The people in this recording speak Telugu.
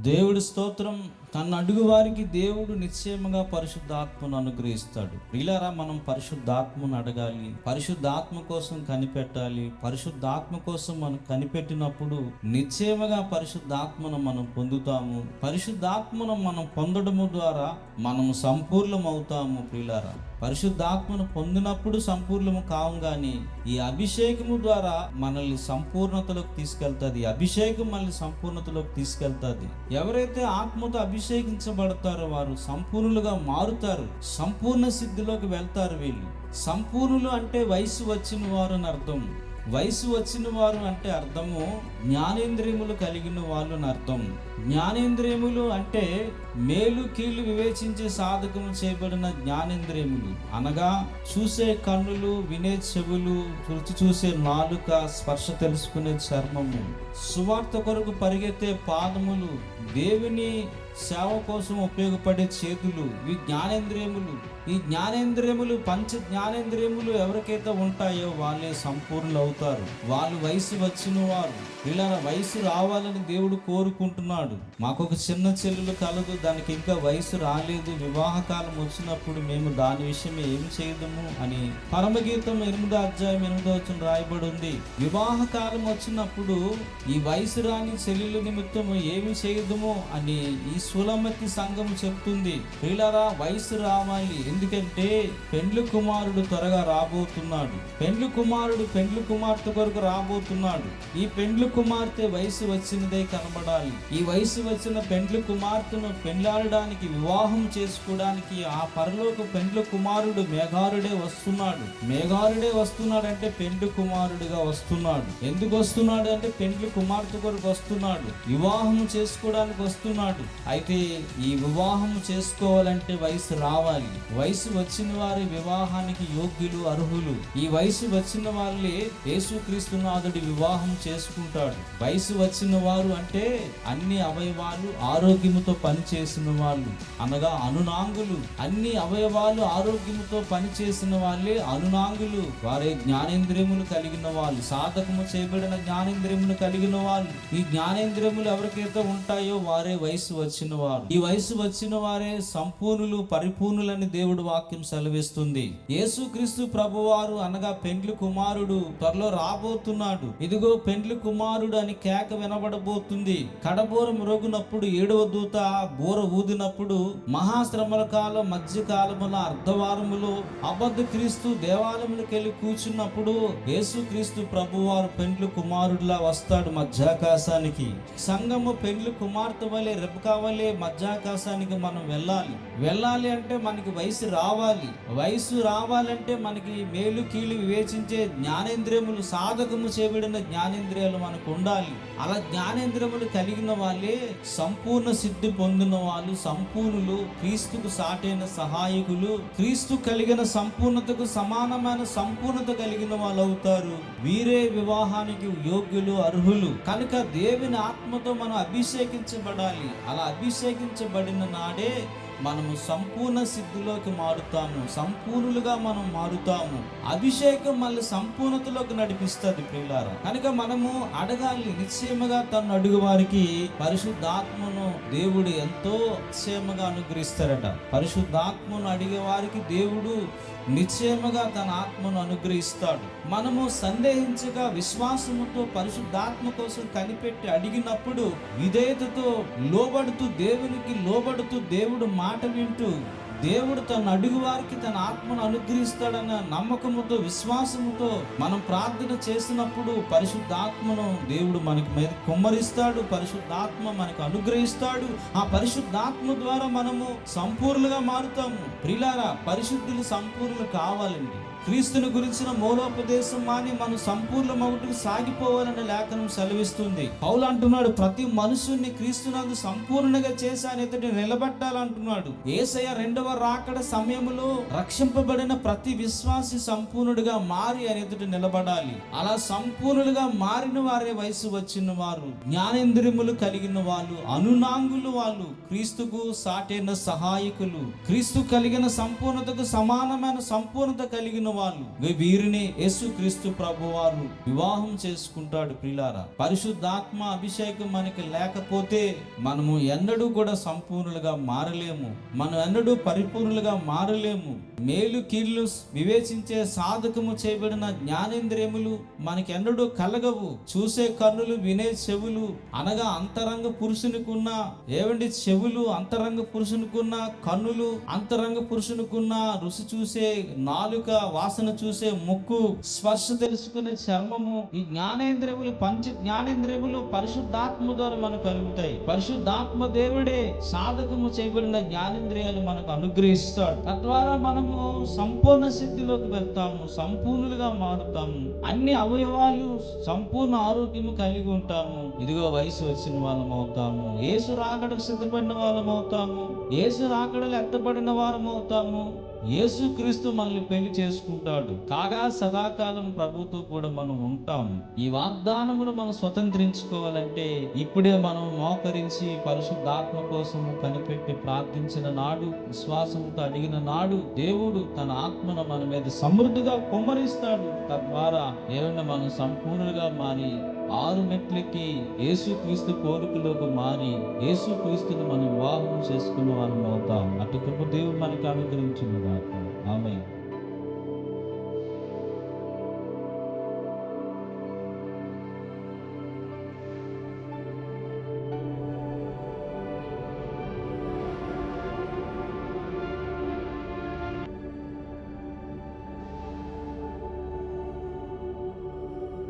దేవుడి స్తోత్రం. తను అడుగు వారికి దేవుడు నిశ్చయముగా పరిశుద్ధాత్మను అనుగ్రహిస్తాడు. ప్రియులారా, మనం పరిశుద్ధాత్మను అడగాలి, పరిశుద్ధాత్మ కోసం కనిపెట్టాలి. పరిశుద్ధాత్మ కోసం మనం కనిపెట్టినప్పుడు నిశ్చయముగా పరిశుద్ధాత్మను మనం పొందుతాము. పరిశుద్ధాత్మను మనం పొందడము ద్వారా మనం సంపూర్ణమవుతాము. ప్రియులారా, పరిశుద్ధాత్మను పొందినప్పుడు సంపూర్ణము కావు, కానీ ఈ అభిషేకము ద్వారా మనల్ని సంపూర్ణతలోకి తీసుకెళ్తుంది. అభిషేకం మనల్ని సంపూర్ణతలోకి తీసుకెళ్తుంది. ఎవరైతే ఆత్మతో అభిషేకించబడతారో వారు సంపూర్ణులుగా మారుతారు, సంపూర్ణ సిద్ధిలోకి వెళ్తారు. వీళ్ళు సంపూర్ణులు అంటే వయసు వచ్చిన వారు అని అర్థం. వయసు వచ్చిన వారు అంటే అర్థము జ్ఞానేంద్రియములు కలిగిన వాళ్ళు అని అర్థం. జ్ఞానేంద్రియములు అంటే మేలు కీళ్ళు వివేచించే సాధకము చేయబడిన జ్ఞానేంద్రియములు అనగా చూసే కన్నులు, వినే చెవులు, రుచి చూసే నాలుక, స్పర్శ తెలుసుకునే చర్మము, సువార్త కొరకు పరిగెత్తే పాదములు, దేవుని సేవ కోసం ఉపయోగపడే చేతులు, ఇవి జ్ఞానేంద్రియములు. ఈ జ్ఞానేంద్రియములు, పంచ జ్ఞానేంద్రియములు ఎవరికైతే ఉంటాయో వాళ్ళే సంపూర్ణులు అవుతారు. వాళ్ళు వయసు వచ్చిన వారు. ఇలా వయసు రావాలని దేవుడు కోరుకుంటున్నాడు. మాకు ఒక చిన్న చెల్లెలు కలదు, దానికి ఇంకా వయసు రాలేదు. వివాహ కాలం వచ్చినప్పుడు మేము దాని విషయం ఏం చేయదము అని పరమగీతం 8వ అధ్యాయం 8వ వచనం రాయబడి ఉంది. వివాహ కాలం వచ్చినప్పుడు ఈ వయసు రాని చెల్లెల నిమిత్తము ఏమి చేయదము అని ఈ సులమతి సంఘం చెప్తుంది. ప్రియులారా, వయసు రావాలి. ఎందుకంటే పెండ్లి కుమారుడు త్వరగా రాబోతున్నాడు. పెండ్లి కుమారుడు పెండ్లి కుమార్తె కొరకు రాబోతున్నాడు. ఈ పెండ్లి కుమార్తె వయసు వచ్చినదే కనబడాలి. ఈ వయసు వచ్చిన పెండ్లి కుమార్తెను పెండ్లాడడానికి, వివాహం చేసుకోవడానికి ఆ పరలోక పెండ్లి కుమారుడు మేఘారుడే వస్తున్నాడు. మేఘారుడే వస్తున్నాడు అంటే పెండ్లి కుమారుడిగా వస్తున్నాడు. ఎందుకు వస్తున్నాడు అంటే పెండ్లి కుమార్తె కొరకు వస్తున్నాడు, వివాహం చేసుకోవడానికి వస్తున్నాడు. అయితే ఈ వివాహం చేసుకోవాలంటే వయసు రావాలి. వయసు వచ్చిన వారి వివాహానికి యోగ్యులు, అర్హులు. ఈ వయసు వచ్చిన వాళ్ళే యేసుక్రీస్తునాథుడి వివాహం చేసుకుంటాడు. వయసు వచ్చిన వారు అంటే అన్ని అవయవాలు ఆరోగ్యముతో పనిచేసిన వాళ్ళు అనగా అనునాంగులు. అన్ని అవయవాలు ఆరోగ్యముతో పనిచేసిన వాళ్ళే అనునాంగులు. వారే జ్ఞానేంద్రియములు కలిగిన వాళ్ళు, సాధకము చేయబడిన జ్ఞానేంద్రియములు కలిగిన వాళ్ళు. ఈ జ్ఞానేంద్రియములు ఎవరికైతే ఉంటాయో వారే వయసు వచ్చిన వారు. ఈ వయసు వచ్చిన వారే సంపూర్ణులు, పరిపూర్ణులని దేవుడు వాక్యం సెలవిస్తుంది. యేసుక్రీస్తు ప్రభువారు అనగా పెండ్లి కుమారుడు త్వరలో రాబోతున్నాడు. ఇదిగో పెండ్లి కుమారుడు అని కేక వినబడబోతుంది. కడబోర మ్రోగునప్పుడు 7వ దూత బోర ఊదినప్పుడు మహాశ్రమల కాలం మధ్య కాలముల అర్ధవారములో అబద్ధ క్రీస్తు దేవాలయములకు వెళ్ళి కూర్చున్నప్పుడు యేసుక్రీస్తు ప్రభువారు పెండ్లి కుమారుడిలా వస్తాడు మధ్యాకాశానికి. సంఘము పెండ్లి కుమార్తె వలె, రెబెకా వలె మధ్యాకాశానికి మనం వెళ్ళాలి అంటే మనకి వయసు రావాలి. వయసు రావాలంటే మనకి మేలు కీళ్ళు వివేచించే జ్ఞానేంద్రియములు, సాధకము చేయబడిన జ్ఞానేంద్రియాలు మనకు ఉండాలి. అలా జ్ఞానేంద్రియములు కలిగిన వాళ్ళే సంపూర్ణ సిద్ధి పొందిన వాళ్ళు, సంపూర్ణులు, క్రీస్తుకు సాటైన సహాయకులు, క్రీస్తు కలిగిన సంపూర్ణతకు సమానమైన సంపూర్ణత కలిగిన వాళ్ళు అవుతారు. వీరే వివాహానికి యోగ్యులు, అర్హులు. కనుక దేవుని ఆత్మతో మనం అభిషేకించబడాలి. అలా అభిషేకించబడిన నాడే మనము సంపూర్ణ సిద్ధిలోకి మారుతాము, సంపూర్ణులుగా మనం మారుతాము. అభిషేకం మళ్ళీ సంపూర్ణతలోకి నడిపిస్తుంది. ప్రియులారా, కనుక మనము అడగాలి. నిశ్చయముగా తను అడుగు వారికి పరిశుద్ధాత్మను దేవుడు ఎంతో నిశ్చయముగా అనుగ్రహిస్తారట. పరిశుద్ధాత్మను అడిగే వారికి దేవుడు నిశ్చయముగా తన ఆత్మను అనుగ్రహిస్తాడు. మనము సందేహించగా విశ్వాసముతో పరిశుద్ధాత్మ కోసం కనిపెట్టి అడిగినప్పుడు విధేయతతో లోబడుతూ, దేవునికి లోబడుతూ, దేవుడు మాట వింటూ, దేవుడు తన అడుగు వారికి తన ఆత్మను అనుగ్రహిస్తాడన్న నమ్మకముతో, విశ్వాసముతో మనం ప్రార్థన చేసినప్పుడు పరిశుద్ధాత్మను దేవుడు మనకి మీద కుమ్మరిస్తాడు. పరిశుద్ధాత్మ మనకు అనుగ్రహిస్తాడు. ఆ పరిశుద్ధాత్మ ద్వారా మనము సంపూర్ణంగా మారుతాము. ప్రియులారా, పరిశుద్ధులు సంపూర్ణులు కావాలండి. క్రీస్తుని గురించిన మూలోపదేశం మాని మనం సంపూర్ణమవుటకు సాగిపోవాలని లేఖనం సెలవిస్తుంది. పౌలు అంటున్నాడు, ప్రతి మనుషుని క్రీస్తునందు సంపూర్ణంగా చేసి ఆయన ఎదుట నిలబెట్టాలంటున్నాడు. యేసయ్య 2వ రాకడ సమయంలో రక్షింపబడిన ప్రతి విశ్వాసి సంపూర్ణుడిగా మారి ఆయన ఎదుట నిలబడాలి. అలా సంపూర్ణులుగా మారిన వారే వయసు వచ్చిన వారు, జ్ఞానేంద్రియములు కలిగిన వాళ్ళు, అనునాంగులు వాళ్ళు, క్రీస్తుకు సాటైన సహాయకులు, క్రీస్తు కలిగిన సంపూర్ణతకు సమానమైన సంపూర్ణత కలిగిన వాళ్ళు, వీరిని యేసుక్రీస్తు ప్రభు వారు వివాహం చేసుకుంటాడు. ప్రియులారా, పరిశుద్ధాత్మ అభిషేకం మనకి లేకపోతే మనము ఎన్నడూ కూడా సంపూర్ణులుగా మారలేము, మనం ఎన్నడూ పరిపూర్ణులుగా మారలేము. మేలు కీళ్ళు వివేచించే సాధకము చేయబడిన జ్ఞానేంద్రియములు మనకి ఎన్నడూ కలగవు. చూసే కన్నులు, వినే చెవులు, అనగా అంతరంగ పురుషునికున్న ఏవండి చెవులు, అంతరంగ పురుషునికున్న కన్నులు, అంతరంగ పురుషునికున్న రుచి చూసే నాలుక, వాసన చూసే ముక్కు, స్పర్శ తెలుసుకునే చర్మము, ఈ జ్ఞానేంద్రియములు, పంచ జ్ఞానేంద్రియములు పరిశుద్ధాత్మ ద్వారా మనకు కలుగుతాయి. పరిశుద్ధాత్మ దేవుడే సాధకము చేయబడిన జ్ఞానేంద్రియాలు మనకు అనుగ్రహిస్తాడు. తద్వారా మనము సంపూర్ణ శక్తిలోకి వెళ్తాము, సంపూర్ణులుగా మారుతాము, అన్ని అవయవాలు సంపూర్ణ ఆరోగ్యము కలిగి ఉంటాము. ఇదిగో వయసు వచ్చిన వాళ్ళం అవుతాము, యేసు రాకడకు సిద్ధపడిన వాళ్ళం అవుతాము, యేసు రాకడలు ఎత్తబడిన వారం అవుతాము. యేసుక్రీస్తు మనల్ని పెళ్లి చేసుకుంటాడు కాగా సదాకాలం ప్రభుతో కూడా మనం ఉంటాము. ఈ వాగ్దానమును మనం స్వతంత్రించుకోవాలంటే ఇప్పుడే మనం మోకరించి పరిశుద్ధాత్మ కోసము కనిపెట్టి ప్రార్థించిన నాడు, విశ్వాసంతో అడిగిన నాడు దేవుడు తన ఆత్మను మన మీద సమృద్ధిగా కుమ్మరిస్తాడు. తద్వారా దేవుని మనం సంపూర్ణంగా మారి 6 మెట్లకి యేసుక్రీస్తు కోరికలోకి మారి యేసుక్రీస్తుని మనం వివాహం చేసుకున్న వారం అవుతాం. అటు కృప దేవుడు మనకు అనుగ్రహించును గాక. ఆమేన్.